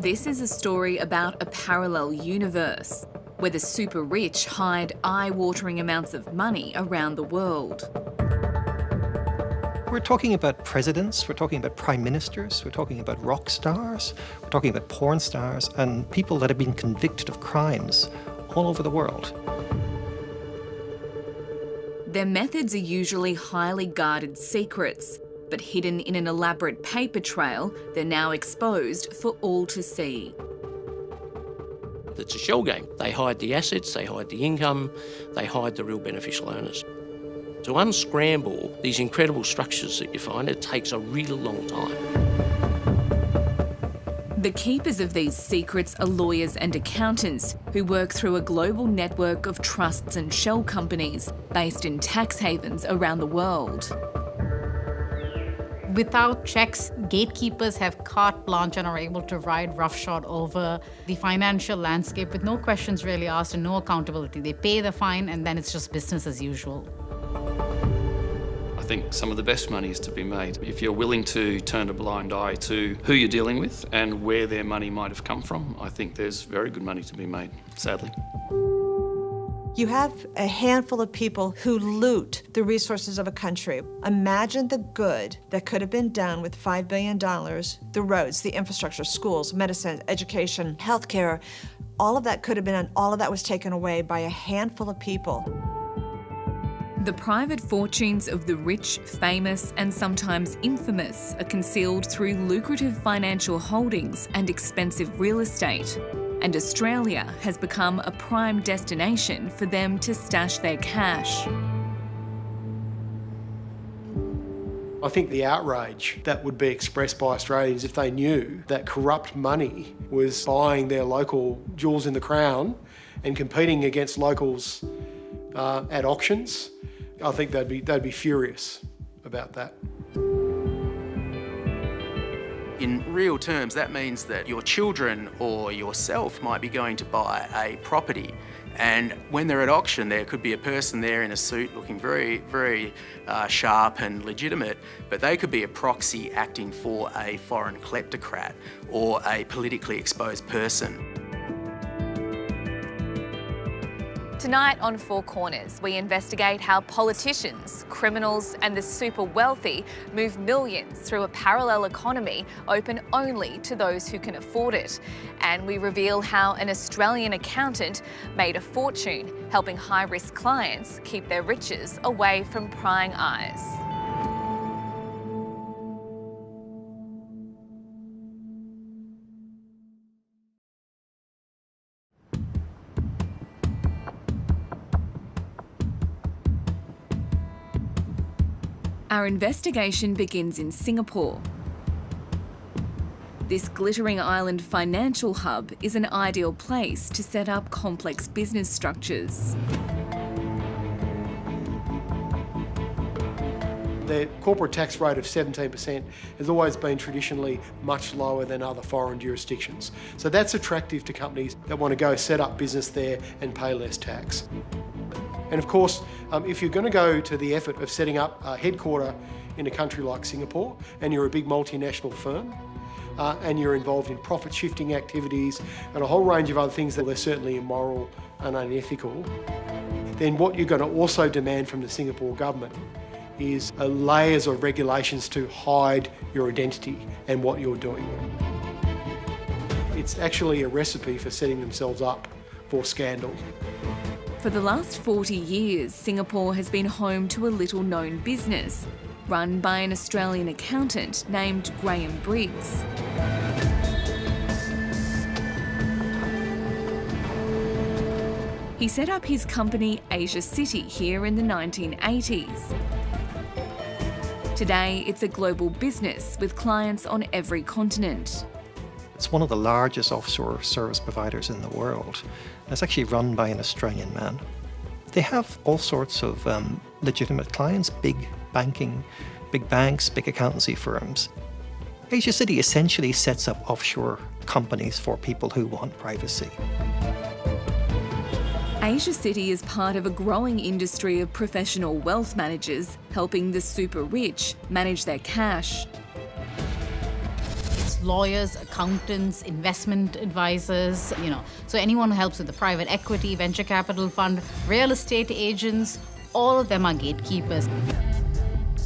This is a story about a parallel universe where the super rich hide eye-watering amounts of money around the world. We're talking about presidents, we're talking about prime ministers, we're talking about rock stars, we're talking about porn stars and people that have been convicted of crimes all over the world. Their methods are usually highly guarded secrets, but hidden in an elaborate paper trail, they're now exposed for all to see. It's a shell game. They hide the assets, they hide the income, they hide the real beneficial owners. To unscramble these incredible structures that you find, it takes a really long time. The keepers of these secrets are lawyers and accountants who work through a global network of trusts and shell companies based in tax havens around the world. Without checks, gatekeepers have carte blanche and are able to ride roughshod over the financial landscape with no questions really asked and no accountability. They pay the fine and then it's just business as usual. I think some of the best money is to be made if you're willing to turn a blind eye to who you're dealing with and where their money might have come from. I think there's very good money to be made, sadly. You have a handful of people who loot the resources of a country. Imagine the good that could have been done with $5 billion, the roads, the infrastructure, schools, medicine, education, healthcare. All of that could have been done. All of that was taken away by a handful of people. The private fortunes of the rich, famous and sometimes infamous are concealed through lucrative financial holdings and expensive real estate. And Australia has become a prime destination for them to stash their cash. I think the outrage that would be expressed by Australians if they knew that corrupt money was buying their local jewels in the crown and competing against locals at auctions, I think they'd be furious about that. In real terms, that means that your children or yourself might be going to buy a property, and when they're at auction, there could be a person there in a suit looking very, very sharp and legitimate, but they could be a proxy acting for a foreign kleptocrat or a politically exposed person. Tonight on Four Corners, we investigate how politicians, criminals and the super wealthy move millions through a parallel economy open only to those who can afford it. And we reveal how an Australian accountant made a fortune helping high-risk clients keep their riches away from prying eyes. Our investigation begins in Singapore. This glittering island financial hub is an ideal place to set up complex business structures. Their corporate tax rate of 17% has always been traditionally much lower than other foreign jurisdictions. So that's attractive to companies that want to go set up business there and pay less tax. And of course, if you're going to go to the effort of setting up a headquarter in a country like Singapore, and you're a big multinational firm, and you're involved in profit shifting activities and a whole range of other things that are certainly immoral and unethical, then what you're going to also demand from the Singapore government is layers of regulations to hide your identity and what you're doing. It's actually a recipe for setting themselves up for scandal. For the last 40 years, Singapore has been home to a little-known business run by an Australian accountant named Graham Briggs. He set up his company Asia City here in the 1980s. Today, it's a global business with clients on every continent. It's one of the largest offshore service providers in the world. It's actually run by an Australian man. They have all sorts of legitimate clients, big banking, big banks, big accountancy firms. Asia City essentially sets up offshore companies for people who want privacy. Asia City is part of a growing industry of professional wealth managers helping the super rich manage their cash. It's lawyers, accountants, investment advisors, So anyone who helps with the private equity, venture capital fund, real estate agents, all of them are gatekeepers.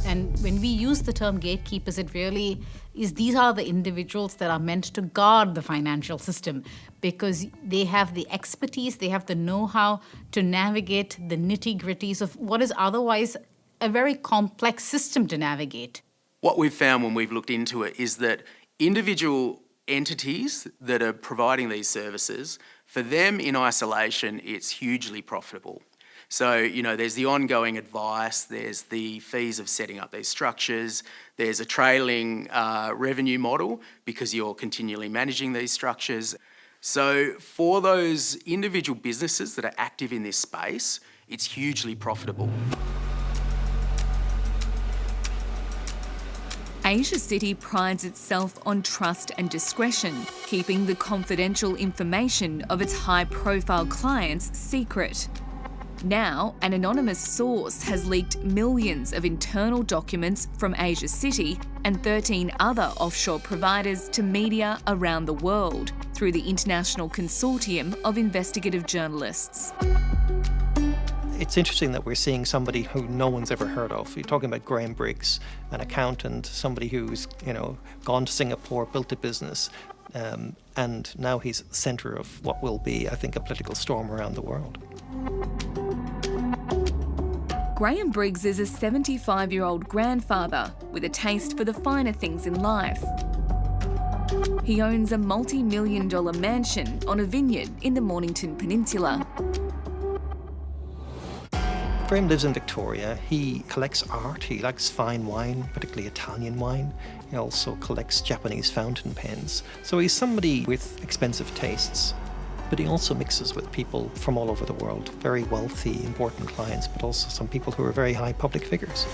And when we use the term gatekeepers, it really is these are the individuals that are meant to guard the financial system because they have the expertise, they have the know-how to navigate the nitty-gritties of what is otherwise a very complex system to navigate. What we've found when we've looked into it is that individual entities that are providing these services, for them in isolation, it's hugely profitable. So, there's the ongoing advice, there's the fees of setting up these structures, there's a trailing revenue model because you're continually managing these structures. So for those individual businesses that are active in this space, it's hugely profitable. Asia City prides itself on trust and discretion, keeping the confidential information of its high-profile clients secret. Now, an anonymous source has leaked millions of internal documents from Asia City and 13 other offshore providers to media around the world through the International Consortium of Investigative Journalists. It's interesting that we're seeing somebody who no one's ever heard of. You're talking about Graham Briggs, an accountant, somebody who's gone to Singapore, built a business, and now he's at the centre of what will be, I think, a political storm around the world. Graham Briggs is a 75-year-old grandfather with a taste for the finer things in life. He owns a multi-million-dollar mansion on a vineyard in the Mornington Peninsula. Graham lives in Victoria. He collects art. He likes fine wine, particularly Italian wine. He also collects Japanese fountain pens. So he's somebody with expensive tastes, but he also mixes with people from all over the world, very wealthy, important clients, but also some people who are very high public figures.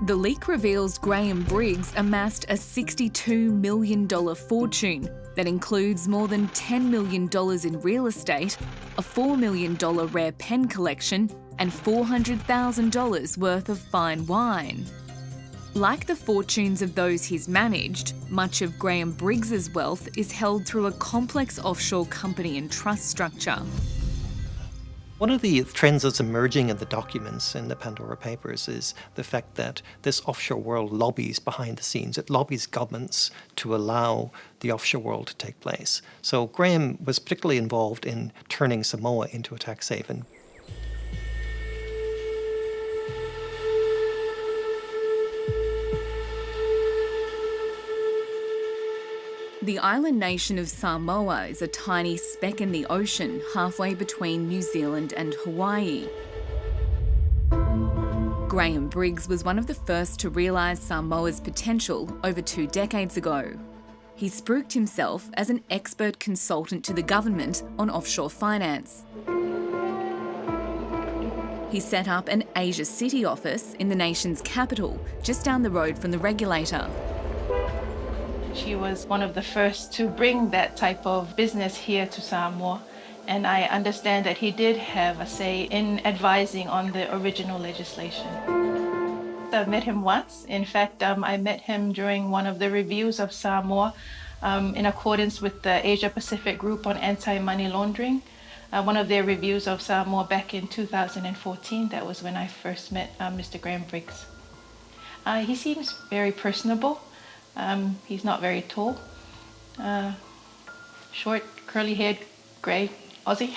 The leak reveals Graham Briggs amassed a $62 million fortune that includes more than $10 million in real estate, a $4 million rare pen collection, and $400,000 worth of fine wine. Like the fortunes of those he's managed, much of Graham Briggs's wealth is held through a complex offshore company and trust structure. One of the trends that's emerging in the documents in the Pandora Papers is the fact that this offshore world lobbies behind the scenes. It lobbies governments to allow the offshore world to take place. So Graham was particularly involved in turning Samoa into a tax haven. The island nation of Samoa is a tiny speck in the ocean halfway between New Zealand and Hawaii. Graham Briggs was one of the first to realise Samoa's potential over 2 decades ago. He spruiked himself as an expert consultant to the government on offshore finance. He set up an Asia City office in the nation's capital, just down the road from the regulator. She was one of the first to bring that type of business here to Samoa, and I understand that he did have a say in advising on the original legislation. I've met him once. In fact, I met him during one of the reviews of Samoa in accordance with the Asia Pacific Group on Anti-Money Laundering. One of their reviews of Samoa back in 2014. That was when I first met Mr. Graham Briggs. He seems very personable. He's not very tall. Short, curly-haired, grey Aussie.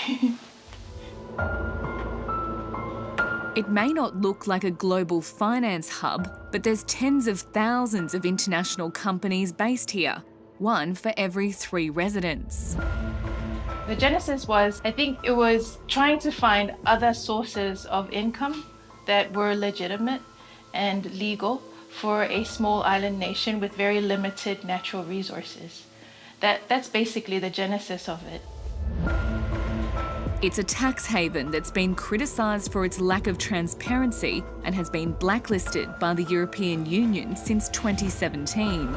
It may not look like a global finance hub, but there's tens of thousands of international companies based here, one for every 3 residents. The genesis was, I think it was trying to find other sources of income that were legitimate and legal for a small island nation with very limited natural resources. That's basically the genesis of it. It's a tax haven that's been criticised for its lack of transparency and has been blacklisted by the European Union since 2017.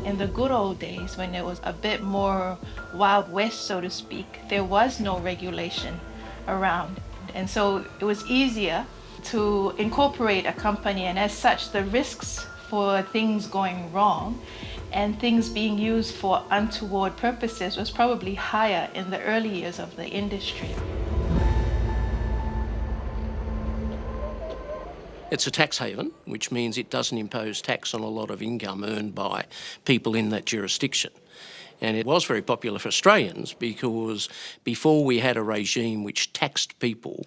In the good old days, when it was a bit more Wild West, so to speak, there was no regulation around. And so it was easier to incorporate a company, and as such, the risks for things going wrong and things being used for untoward purposes was probably higher in the early years of the industry. It's a tax haven, which means it doesn't impose tax on a lot of income earned by people in that jurisdiction. And it was very popular for Australians because before we had a regime which taxed people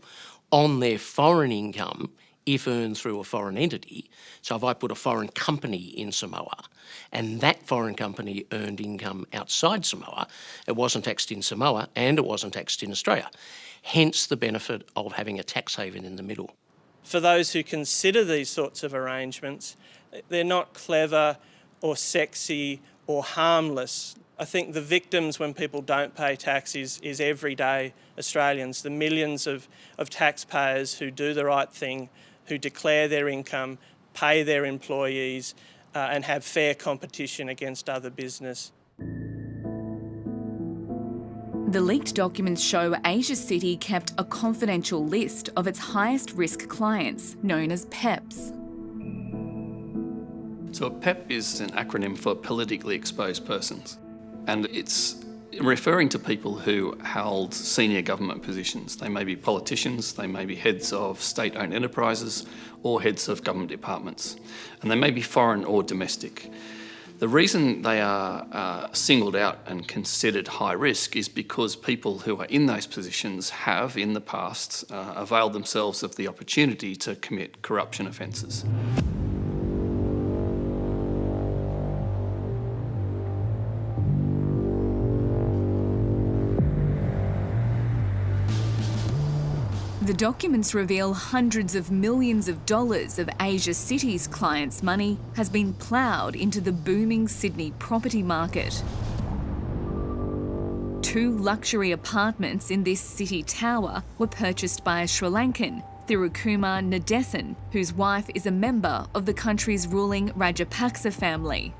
on their foreign income if earned through a foreign entity. So if I put a foreign company in Samoa and that foreign company earned income outside Samoa, it wasn't taxed in Samoa and it wasn't taxed in Australia. Hence the benefit of having a tax haven in the middle. For those who consider these sorts of arrangements, they're not clever or sexy or harmless. I think the victims when people don't pay tax is everyday Australians, the millions of taxpayers who do the right thing, who declare their income, pay their employees and have fair competition against other business. The leaked documents show Asia City kept a confidential list of its highest risk clients, known as PEPs. So a PEP is an acronym for politically exposed persons. And it's referring to people who held senior government positions. They may be politicians, they may be heads of state-owned enterprises or heads of government departments. And they may be foreign or domestic. The reason they are singled out and considered high risk is because people who are in those positions have, in the past, availed themselves of the opportunity to commit corruption offences. The documents reveal hundreds of millions of dollars of Asia City's clients' money has been ploughed into the booming Sydney property market. 2 luxury apartments in this city tower were purchased by a Sri Lankan, Thirukumar Nadesan, whose wife is a member of the country's ruling Rajapaksa family.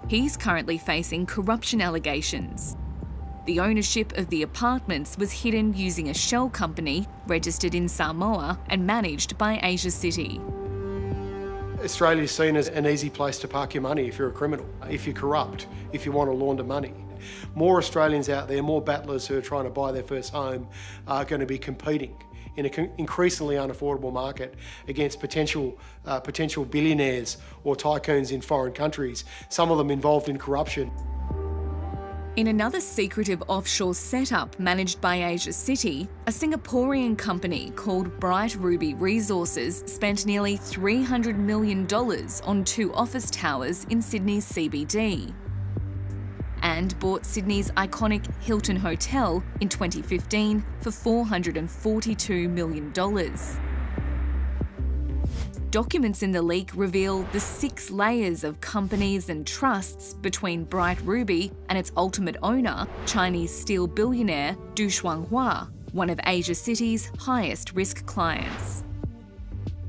He's currently facing corruption allegations. The ownership of the apartments was hidden using a shell company registered in Samoa and managed by Asia City. Australia is seen as an easy place to park your money if you're a criminal, if you're corrupt, if you want to launder money. More Australians out there, more battlers who are trying to buy their first home are going to be competing in an increasingly unaffordable market against potential billionaires or tycoons in foreign countries, some of them involved in corruption. In another secretive offshore setup managed by Asia City, a Singaporean company called Bright Ruby Resources spent nearly $300 million on 2 office towers in Sydney's CBD and bought Sydney's iconic Hilton Hotel in 2015 for $442 million. Documents in the leak reveal the 6 layers of companies and trusts between Bright Ruby and its ultimate owner, Chinese steel billionaire Du Shuanghua, one of Asia City's highest risk clients.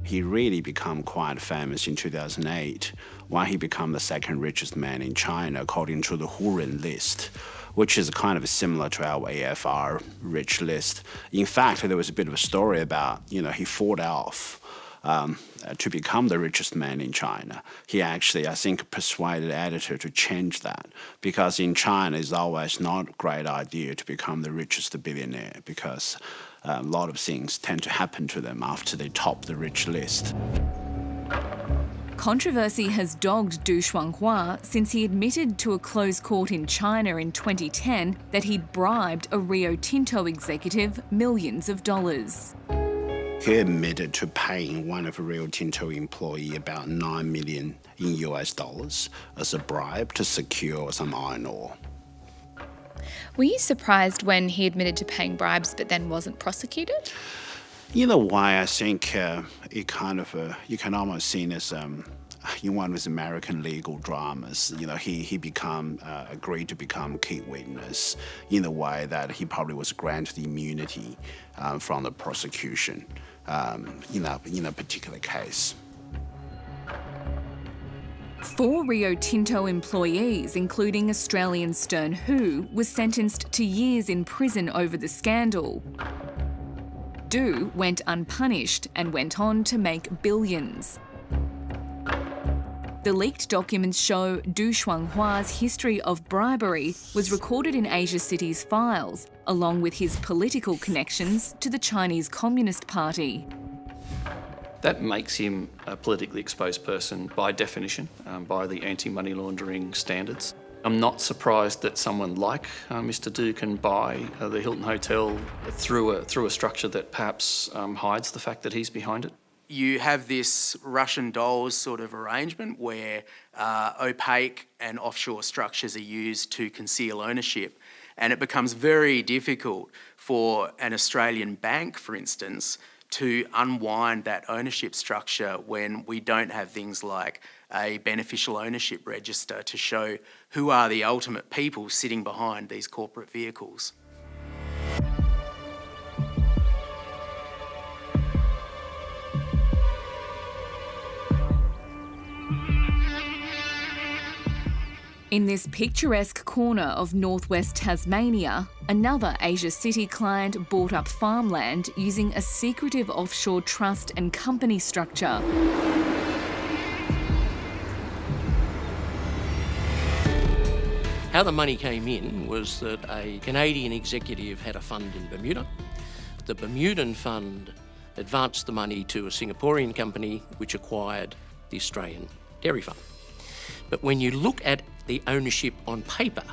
He really became quite famous in 2008 when he became the 2nd richest man in China according to the Huren list, which is kind of similar to our AFR rich list. In fact, there was a bit of a story about, he fought off to become the richest man in China. He actually, I think, persuaded the editor to change that because in China it's always not a great idea to become the richest billionaire because a lot of things tend to happen to them after they top the rich list. Controversy has dogged Du Shuanghua since he admitted to a closed court in China in 2010 that he'd bribed a Rio Tinto executive millions of dollars. He admitted to paying one of Rio Tinto employees about $9 million in US dollars as a bribe to secure some iron ore. Were you surprised when he admitted to paying bribes but then wasn't prosecuted? You know why? I think it kind of, you can almost see it as in one of his American legal dramas. He agreed to become key witness in a way that he probably was granted immunity from the prosecution in a particular case. 4 Rio Tinto employees, including Australian Stern Hu, was sentenced to years in prison over the scandal. Du went unpunished and went on to make billions. The leaked documents show Du Shuanghua's history of bribery was recorded in Asia City's files, along with his political connections to the Chinese Communist Party. That makes him a politically exposed person by definition, by the anti-money laundering standards. I'm not surprised that someone like Mr. Du can buy the Hilton Hotel through a structure that perhaps hides the fact that he's behind it. You have this Russian dolls sort of arrangement where opaque and offshore structures are used to conceal ownership, and it becomes very difficult for an Australian bank, for instance, to unwind that ownership structure when we don't have things like a beneficial ownership register to show who are the ultimate people sitting behind these corporate vehicles. In this picturesque corner of northwest Tasmania, another Asia City client bought up farmland using a secretive offshore trust and company structure. How the money came in was that a Canadian executive had a fund in Bermuda. The Bermudan fund advanced the money to a Singaporean company which acquired the Australian dairy farm. But when you look at the ownership on paper,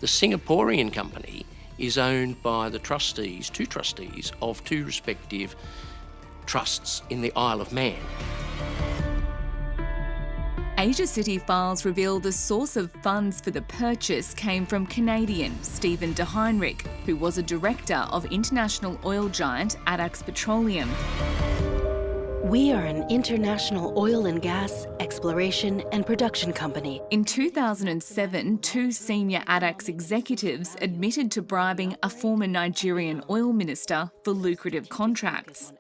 the Singaporean company is owned by the trustees, two trustees of two respective trusts in the Isle of Man. Asia City files reveal the source of funds for the purchase came from Canadian Stephen de Heinrich, who was a director of international oil giant Addax Petroleum. We are an international oil and gas exploration and production company. In 2007, two senior Addax executives admitted to bribing a former Nigerian oil minister for lucrative contracts.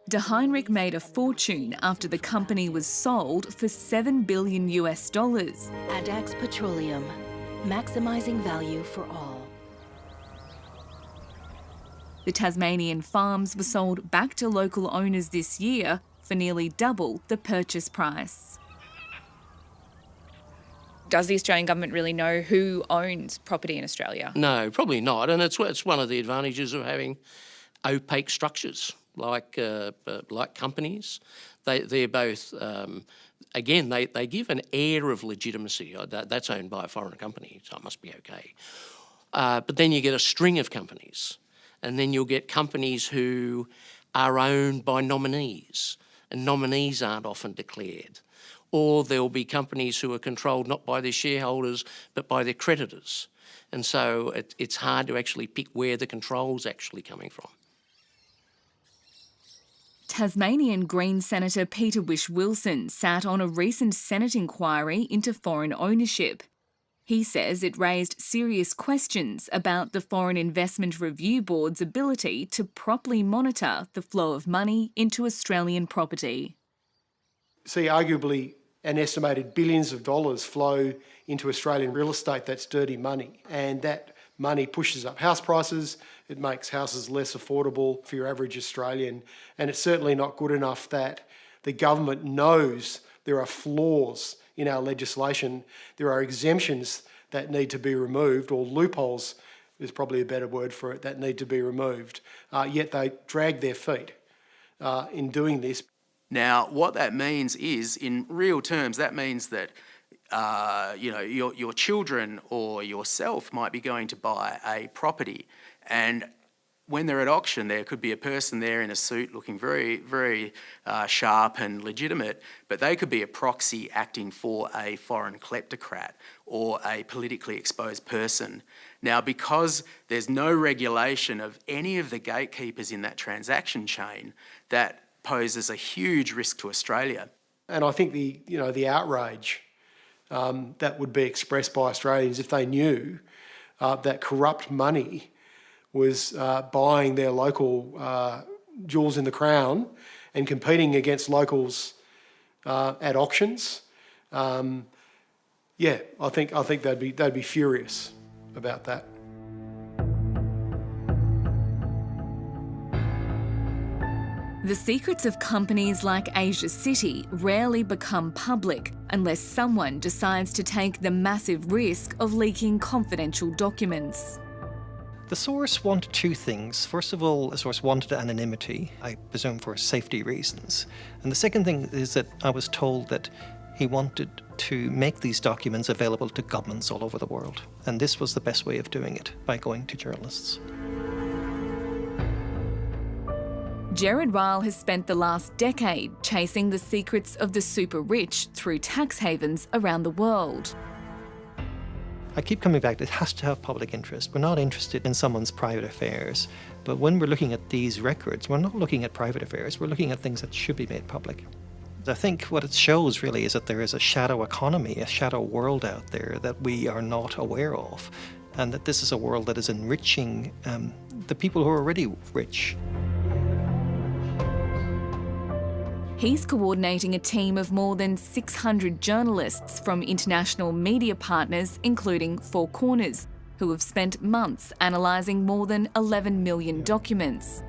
De Heinrich made a fortune after the company was sold for $7 billion. Addax Petroleum, maximizing value for all. The Tasmanian farms were sold back to local owners this year for nearly double the purchase price. Does the Australian government really know who owns property in Australia? No, probably not. And it's one of the advantages of having opaque structures like companies. They're both, again, they give an air of legitimacy. That's owned by a foreign company, so it must be okay. But then you get a string of companies, and then you'll get companies who are owned by nominees, and nominees aren't often declared. Or there'll be companies who are controlled not by their shareholders but by their creditors. And so it's hard to actually pick where the control's actually coming from. Tasmanian Green Senator Peter Whish-Wilson sat on a recent Senate inquiry into foreign ownership. He says it raised serious questions about the Foreign Investment Review Board's ability to properly monitor the flow of money into Australian property. See, arguably, an estimated billions of dollars flow into Australian real estate. That's dirty money. And that money pushes up house prices. It makes houses less affordable for your average Australian. And it's certainly not good enough that the government knows there are flaws in our legislation. There are exemptions that need to be removed, or loopholes is probably a better word for it, that need to be removed. Yet they drag their feet in doing this. Now, what that means is, in real terms, that means that your children or yourself might be going to buy a property, and when they're at auction, there could be a person there in a suit looking very, very sharp and legitimate, but they could be a proxy acting for a foreign kleptocrat or a politically exposed person. Now, because there's no regulation of any of the gatekeepers in that transaction chain, that poses a huge risk to Australia. And I think the outrage that would be expressed by Australians if they knew that corrupt money was buying their local jewels in the crown and competing against locals at auctions. I think they'd be furious about that. The secrets of companies like Asia City rarely become public unless someone decides to take the massive risk of leaking confidential documents. The source wanted two things. First of all, the source wanted anonymity, I presume for safety reasons. And the second thing is that I was told that he wanted to make these documents available to governments all over the world. And this was the best way of doing it, by going to journalists. Gerard Ryle has spent the last decade chasing the secrets of the super rich through tax havens around the world. I keep coming back, it has to have public interest. We're not interested in someone's private affairs. But when we're looking at these records, we're not looking at private affairs, we're looking at things that should be made public. I think what it shows really is that there is a shadow economy, a shadow world out there that we are not aware of, and that this is a world that is enriching the people who are already rich. He's coordinating a team of more than 600 journalists from international media partners, including Four Corners, who have spent months analysing more than 11 million documents.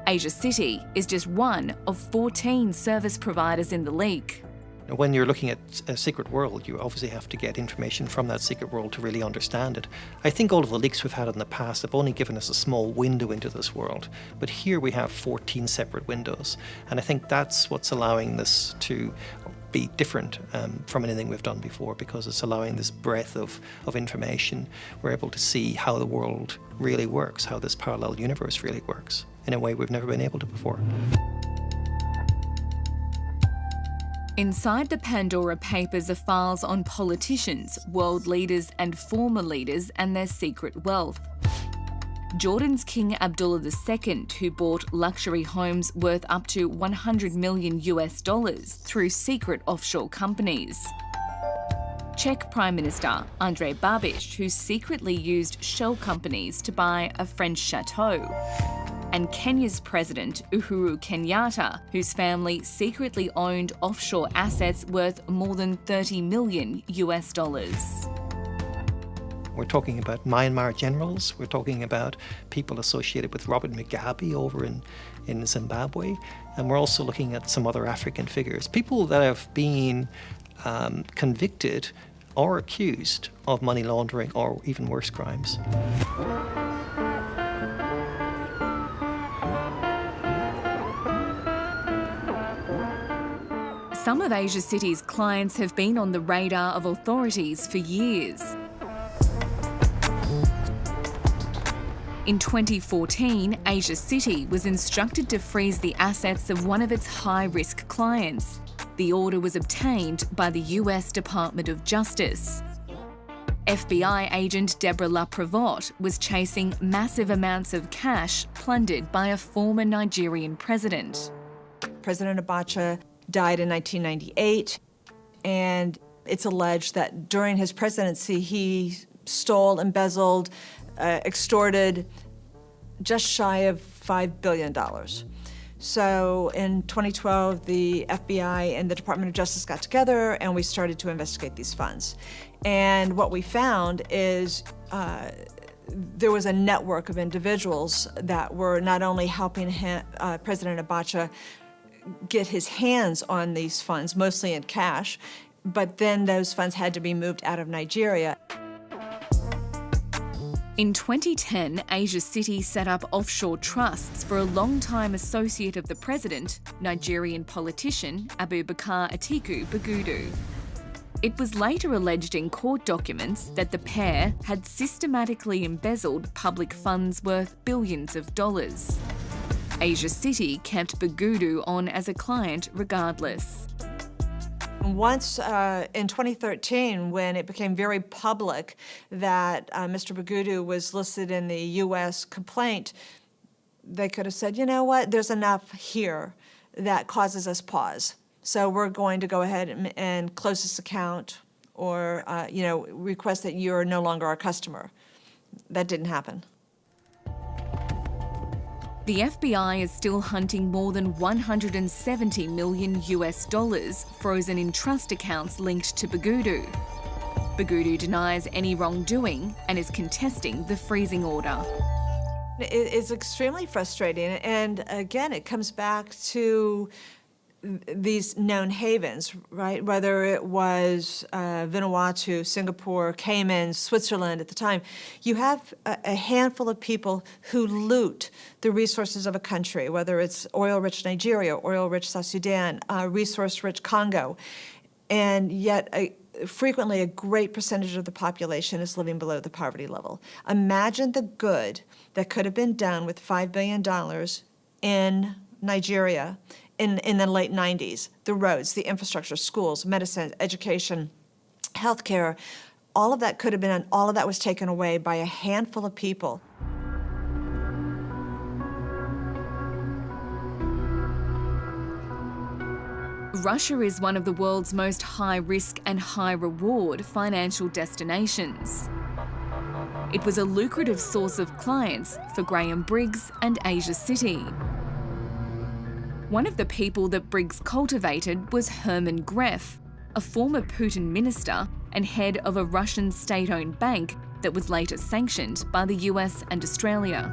Asia City is just one of 14 service providers in the leak. When you're looking at a secret world, you obviously have to get information from that secret world to really understand it. I think all of the leaks we've had in the past have only given us a small window into this world, but here we have 14 separate windows, and I think that's what's allowing this to be different from anything we've done before, because it's allowing this breadth of information. We're able to see how the world really works, how this parallel universe really works, in a way we've never been able to before. Inside the Pandora papers are files on politicians, world leaders and former leaders and their secret wealth. Jordan's King Abdullah II, who bought luxury homes worth up to $100 million through secret offshore companies. Czech Prime Minister Andrej Babiš, who secretly used shell companies to buy a French chateau. And Kenya's President Uhuru Kenyatta, whose family secretly owned offshore assets worth more than $30 million. We're talking about Myanmar generals, we're talking about people associated with Robert Mugabe over in Zimbabwe, and we're also looking at some other African figures, people that have been convicted or accused of money laundering or even worse crimes. Some of Asia City's clients have been on the radar of authorities for years. In 2014, Asia City was instructed to freeze the assets of one of its high-risk clients. The order was obtained by the US Department of Justice. FBI agent Deborah LaPrevotte was chasing massive amounts of cash plundered by a former Nigerian president. President Abacha died in 1998, and it's alleged that during his presidency he stole, embezzled, extorted just shy of $5 billion. So in 2012, the FBI and the Department of Justice got together and we started to investigate these funds. And what we found is there was a network of individuals that were not only helping President Abacha get his hands on these funds, mostly in cash, but then those funds had to be moved out of Nigeria. In 2010, Asia City set up offshore trusts for a long-time associate of the president, Nigerian politician Abubakar Atiku Bagudu. It was later alleged in court documents that the pair had systematically embezzled public funds worth billions of dollars. Asia City kept Bagudu on as a client regardless. Once in 2013, when it became very public that Mr. Bagudu was listed in the U.S. complaint, they could have said, you know what, there's enough here that causes us pause. So we're going to go ahead and close this account or, request that you're no longer our customer. That didn't happen. The FBI is still hunting more than $170 million frozen in trust accounts linked to Bagudu. Bagudu denies any wrongdoing and is contesting the freezing order. It's extremely frustrating. And again, it comes back to these known havens, right? Whether it was Vanuatu, Singapore, Cayman, Switzerland at the time, you have a handful of people who loot the resources of a country, whether it's oil-rich Nigeria, oil-rich South Sudan, resource-rich Congo, and yet frequently a great percentage of the population is living below the poverty level. Imagine the good that could have been done with $5 billion in Nigeria in the late 90s. The roads, the infrastructure, schools, medicine, education, healthcare, all of that could have been done. All of that was taken away by a handful of people. Russia is one of the world's most high-risk and high-reward financial destinations. It was a lucrative source of clients for Graham Briggs and Asia City. One of the people that Briggs cultivated was Herman Gref, a former Putin minister and head of a Russian state-owned bank that was later sanctioned by the US and Australia.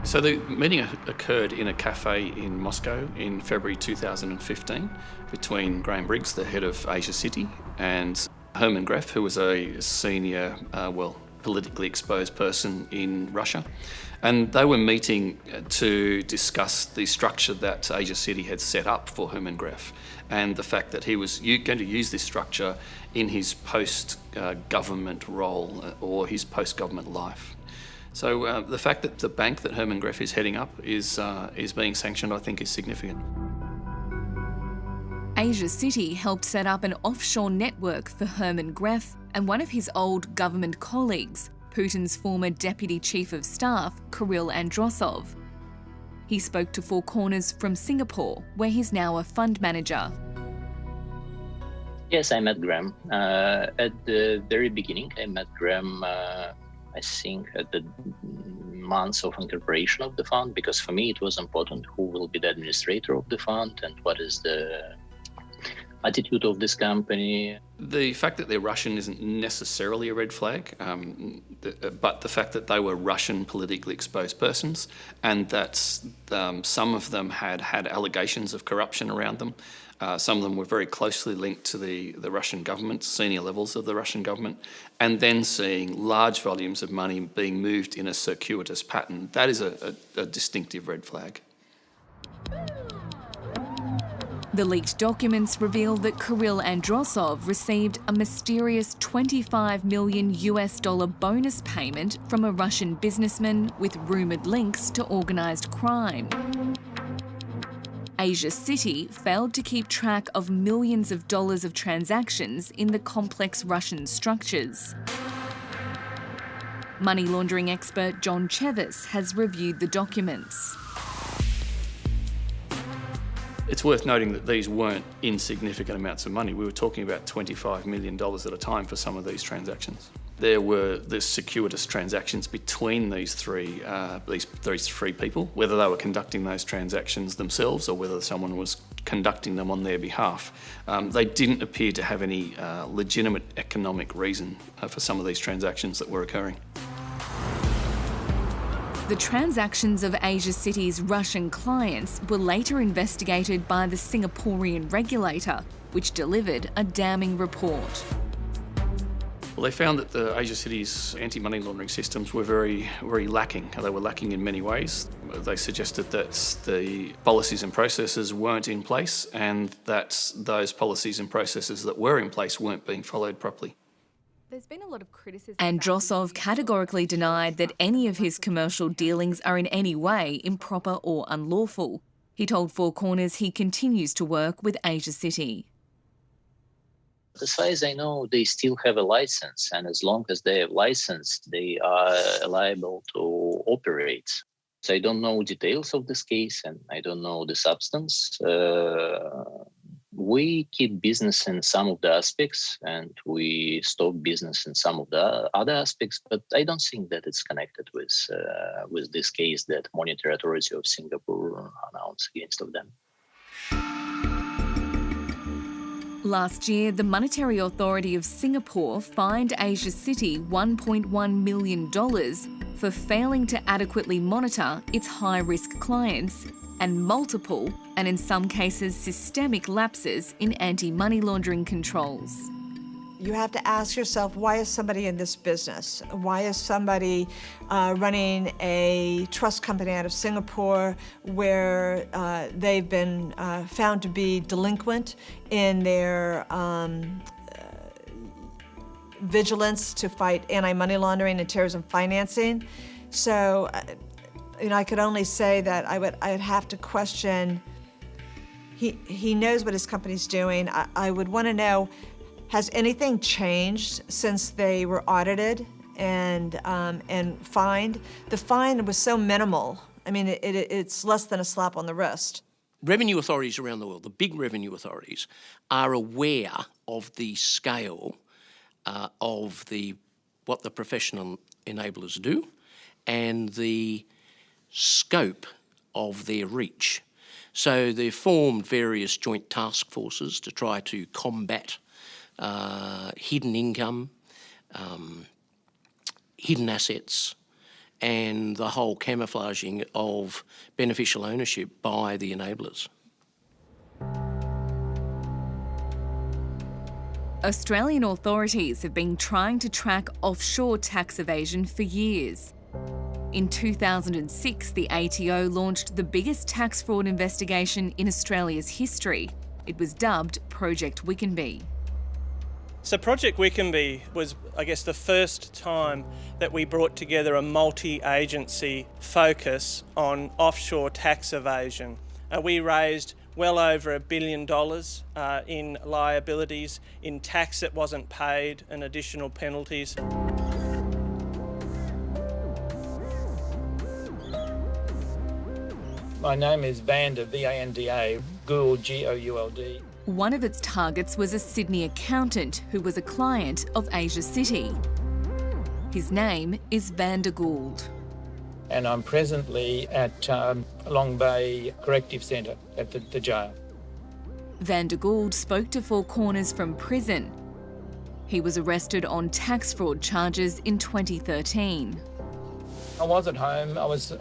So the meeting occurred in a cafe in Moscow in February 2015 between Graham Briggs, the head of Asia City, and Herman Gref, who was a senior, politically exposed person in Russia. And they were meeting to discuss the structure that Asia City had set up for Herman Gref and the fact that he was going to use this structure in his post-government role or his post-government life. So the fact that the bank that Herman Gref is heading up is being sanctioned, I think, is significant. Asia City helped set up an offshore network for Herman Gref and one of his old government colleagues, Putin's former Deputy Chief of Staff, Kirill Androsov. He spoke to Four Corners from Singapore, where he's now a fund manager. Yes, I met Graham. At the very beginning, I met Graham, I think, at the months of incorporation of the fund, because for me it was important who will be the administrator of the fund and what is the attitude of this company. The fact that they're Russian isn't necessarily a red flag, but the fact that they were Russian politically exposed persons and that some of them had allegations of corruption around them. Some of them were very closely linked to the Russian government, senior levels of the Russian government, and then seeing large volumes of money being moved in a circuitous pattern. That is a distinctive red flag. The leaked documents reveal that Kirill Androsov received a mysterious $25 million bonus payment from a Russian businessman with rumoured links to organised crime. Asia City failed to keep track of millions of dollars of transactions in the complex Russian structures. Money laundering expert John Chevis has reviewed the documents. It's worth noting that these weren't insignificant amounts of money. We were talking about $25 million at a time for some of these transactions. There were the circuitous transactions between these three people, whether they were conducting those transactions themselves or whether someone was conducting them on their behalf. They didn't appear to have any legitimate economic reason for some of these transactions that were occurring. The transactions of Asia City's Russian clients were later investigated by the Singaporean regulator, which delivered a damning report. Well, they found that the Asia City's anti-money laundering systems were very, very lacking. They were lacking in many ways. They suggested that the policies and processes weren't in place and that those policies and processes that were in place weren't being followed properly. There's been a lot of criticism. Androsov categorically denied that any of his commercial dealings are in any way improper or unlawful. He told Four Corners he continues to work with Asia City. As far as I know, they still have a license, and as long as they have license, they are liable to operate. So I don't know details of this case, and I don't know the substance. We keep business in some of the aspects, and we stop business in some of the other aspects, but I don't think that it's connected with this case that Monetary Authority of Singapore announced against of them. Last year, the Monetary Authority of Singapore fined Asia City $1.1 million for failing to adequately monitor its high-risk clients and multiple, and in some cases systemic, lapses in anti-money laundering controls. You have to ask yourself, why is somebody in this business? Why is somebody running a trust company out of Singapore where they've been found to be delinquent in their vigilance to fight anti-money laundering and terrorism financing? So, I could only say that I'd have to question. He knows what his company's doing. I would want to know, has anything changed since they were audited and fined? The fine was so minimal. I mean, it's less than a slap on the wrist. Revenue authorities around the world, the big revenue authorities, are aware of the scale of what the professional enablers do and the scope of their reach. So they've formed various joint task forces to try to combat hidden income, hidden assets, and the whole camouflaging of beneficial ownership by the enablers. Australian authorities have been trying to track offshore tax evasion for years. In 2006, the ATO launched the biggest tax fraud investigation in Australia's history. It was dubbed Project Wickenby. So Project Wickenby was, I guess, the first time that we brought together a multi-agency focus on offshore tax evasion. We raised well over $1 billion in liabilities, in tax that wasn't paid and additional penalties. My name is Vanda, V-A-N-D-A, Gould, G-O-U-L-D. One of its targets was a Sydney accountant who was a client of Asia City. His name is Vanda Gould. And I'm presently at Long Bay Corrective Centre at the jail. Vanda Gould spoke to Four Corners from prison. He was arrested on tax fraud charges in 2013. I was at home. I was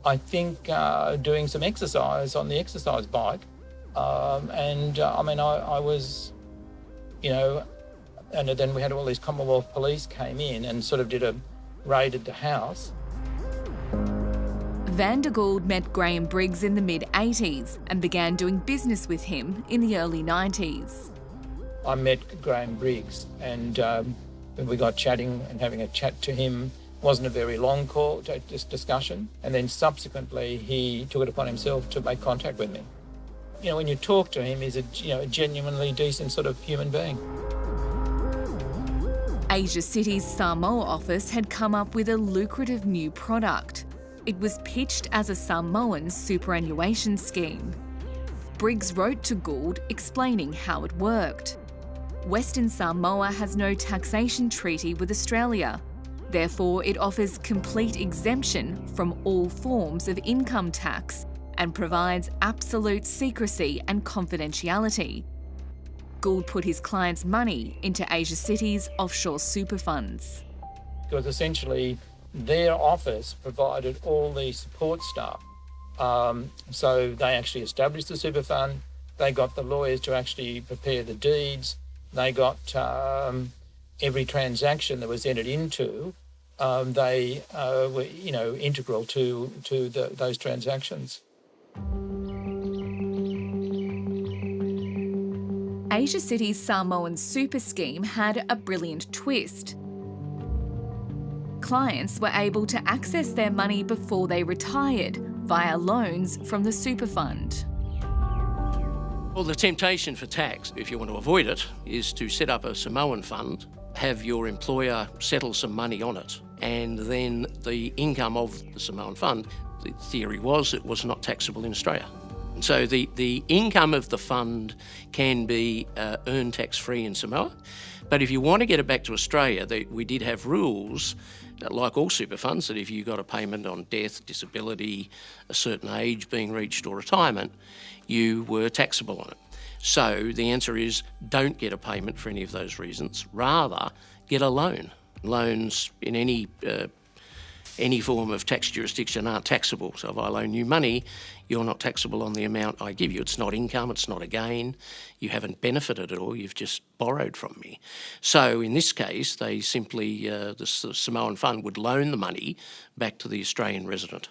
I think, doing some exercise on the exercise bike. I was, and then we had all these Commonwealth police came in and sort of raided the house. Vanda Gould met Graham Briggs in the mid-80s and began doing business with him in the early 90s. I met Graham Briggs and we got chatting and having a chat to him. Wasn't a very long call, just discussion. And then subsequently, he took it upon himself to make contact with me. When you talk to him, he's a genuinely decent sort of human being. Asia City's Samoa office had come up with a lucrative new product. It was pitched as a Samoan superannuation scheme. Briggs wrote to Gould explaining how it worked. Western Samoa has no taxation treaty with Australia. Therefore, it offers complete exemption from all forms of income tax and provides absolute secrecy and confidentiality. Gould put his clients' money into Asia City's offshore super funds. Because essentially, their office provided all the support staff. So they actually established the super fund, they got the lawyers to actually prepare the deeds, they got every transaction that was entered into, they were, integral to those transactions. Asia City's Samoan super scheme had a brilliant twist. Clients were able to access their money before they retired via loans from the super fund. Well, the temptation for tax, if you want to avoid it, is to set up a Samoan fund, have your employer settle some money on it, and then the income of the Samoan fund, the theory was it was not taxable in Australia. So the income of the fund can be earned tax-free in Samoa, but if you want to get it back to Australia, we did have rules, like all super funds, that if you got a payment on death, disability, a certain age being reached or retirement, you were taxable on it. So the answer is don't get a payment for any of those reasons. Rather, get a loan. Loans in any form of tax jurisdiction aren't taxable. So if I loan you money, you're not taxable on the amount I give you. It's not income, it's not a gain. You haven't benefited at all, you've just borrowed from me. So in this case, they simply, the Samoan fund would loan the money back to the Australian resident.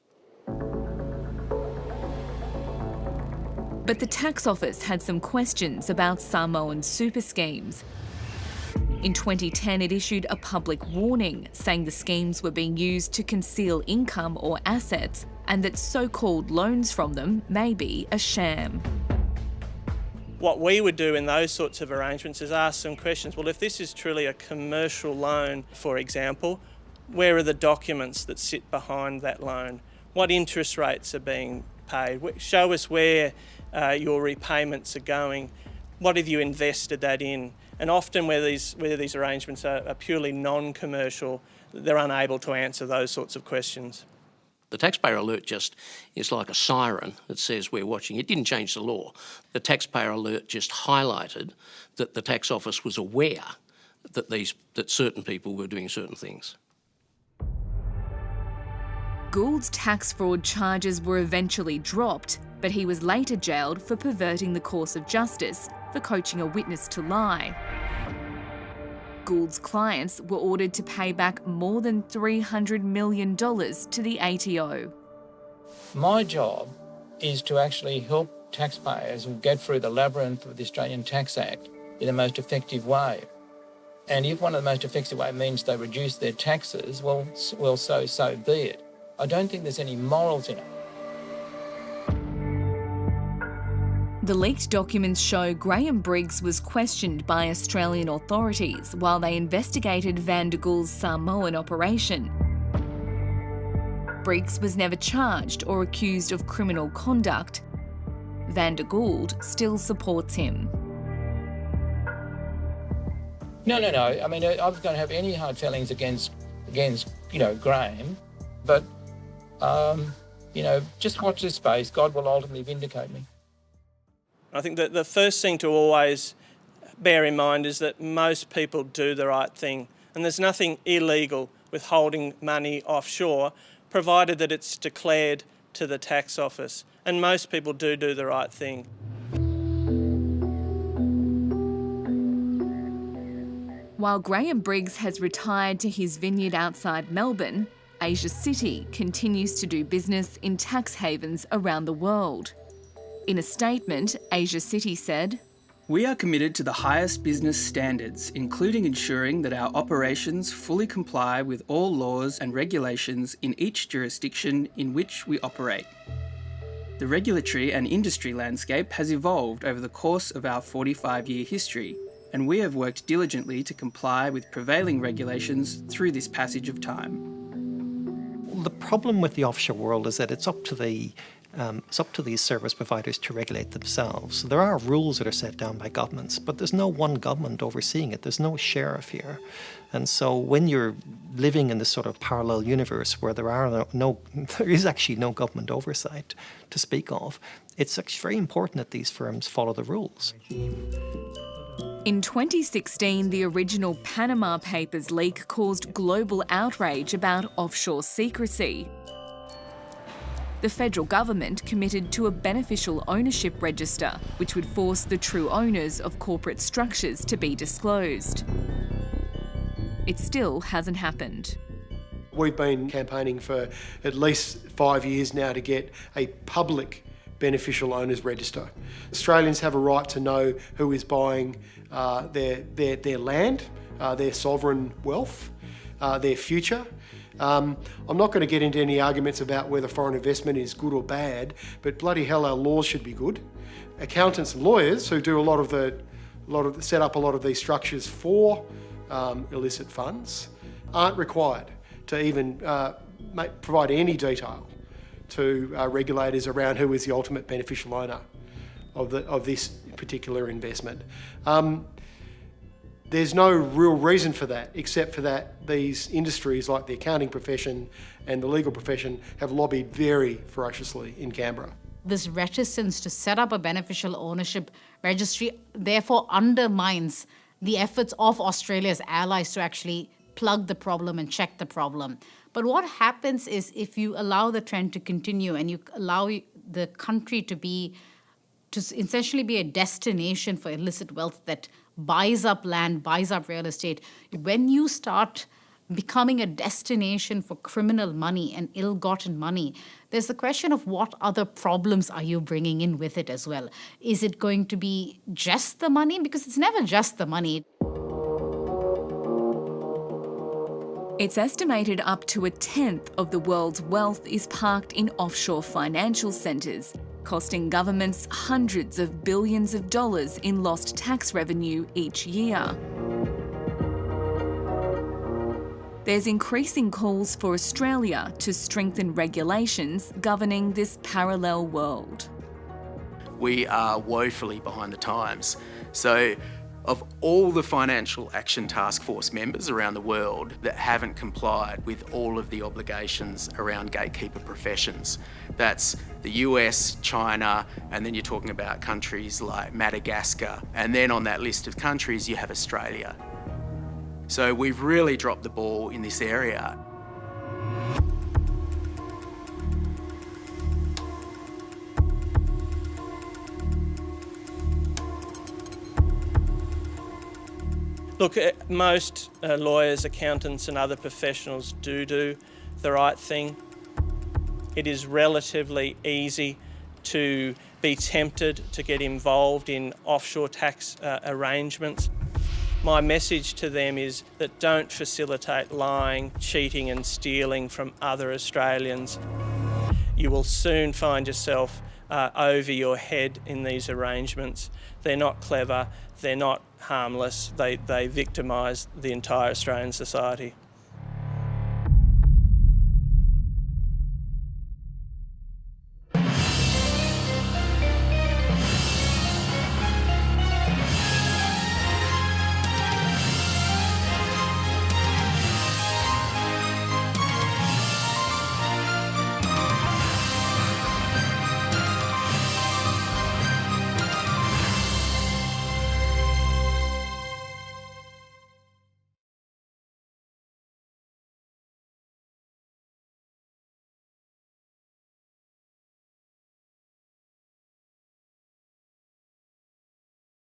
But the tax office had some questions about Samoan super schemes. In 2010, it issued a public warning saying the schemes were being used to conceal income or assets and that so-called loans from them may be a sham. What we would do in those sorts of arrangements is ask some questions. Well, if this is truly a commercial loan, for example, where are the documents that sit behind that loan? What interest rates are being paid? Show us where your repayments are going. What have you invested that in? And often where these arrangements are purely non-commercial, they're unable to answer those sorts of questions. The taxpayer alert just is like a siren that says we're watching. It didn't change the law. The taxpayer alert just highlighted that the tax office was aware that certain people were doing certain things. Gould's tax fraud charges were eventually dropped, but he was later jailed for perverting the course of justice for coaching a witness to lie. Gould's clients were ordered to pay back more than $300 million to the ATO. My job is to actually help taxpayers get through the labyrinth of the Australian Tax Act in the most effective way. And if one of the most effective ways means they reduce their taxes, well, so be it. I don't think there's any morals in it. The leaked documents show Graham Briggs was questioned by Australian authorities while they investigated Van der Gould's Samoan operation. Briggs was never charged or accused of criminal conduct. Van der Gould still supports him. No. I mean, I was going to have any hard feelings against Graham, but, just watch this space. God will ultimately vindicate me. I think that the first thing to always bear in mind is that most people do the right thing, and there's nothing illegal with holding money offshore, provided that it's declared to the tax office, and most people do the right thing. While Graham Briggs has retired to his vineyard outside Melbourne, Asia City continues to do business in tax havens around the world. In a statement, Asia City said, "We are committed to the highest business standards, including ensuring that our operations fully comply with all laws and regulations in each jurisdiction in which we operate. The regulatory and industry landscape has evolved over the course of our 45-year history, and we have worked diligently to comply with prevailing regulations through this passage of time." The problem with the offshore world is that it's up to these service providers to regulate themselves. There are rules that are set down by governments, but there's no one government overseeing it. There's no sheriff here. And so when you're living in this sort of parallel universe where there is actually no government oversight to speak of, it's actually very important that these firms follow the rules. In 2016, the original Panama Papers leak caused global outrage about offshore secrecy. The federal government committed to a beneficial ownership register, which would force the true owners of corporate structures to be disclosed. It still hasn't happened. We've been campaigning for at least 5 years now to get a public beneficial owners register. Australians have a right to know who is buying their land, their sovereign wealth, their future. I'm not going to get into any arguments about whether foreign investment is good or bad, but bloody hell, our laws should be good. Accountants and lawyers who do set up a lot of these structures for illicit funds aren't required to even provide any detail to regulators around who is the ultimate beneficial owner of this particular investment. There's no real reason for that, except for that these industries like the accounting profession and the legal profession have lobbied very ferociously in Canberra. This reticence to set up a beneficial ownership registry therefore undermines the efforts of Australia's allies to actually plug the problem and check the problem. But what happens is if you allow the trend to continue and you allow the country to essentially be a destination for illicit wealth that buys up land, buys up real estate, when you start becoming a destination for criminal money and ill-gotten money, there's the question of what other problems are you bringing in with it as well. Is it going to be just the money? Because it's never just the money. It's estimated up to 1/10 of the world's wealth is parked in offshore financial centres, costing governments hundreds of billions of dollars in lost tax revenue each year. There's increasing calls for Australia to strengthen regulations governing this parallel world. We are woefully behind the times. So, of all the Financial Action Task Force members around the world that haven't complied with all of the obligations around gatekeeper professions, that's the US, China, and then you're talking about countries like Madagascar. And then on that list of countries, you have Australia. So we've really dropped the ball in this area. Look, most lawyers, accountants and other professionals do the right thing. It is relatively easy to be tempted to get involved in offshore tax arrangements. My message to them is that don't facilitate lying, cheating and stealing from other Australians. You will soon find yourself over your head in these arrangements. They're not clever, they're not harmless, they victimise the entire Australian society.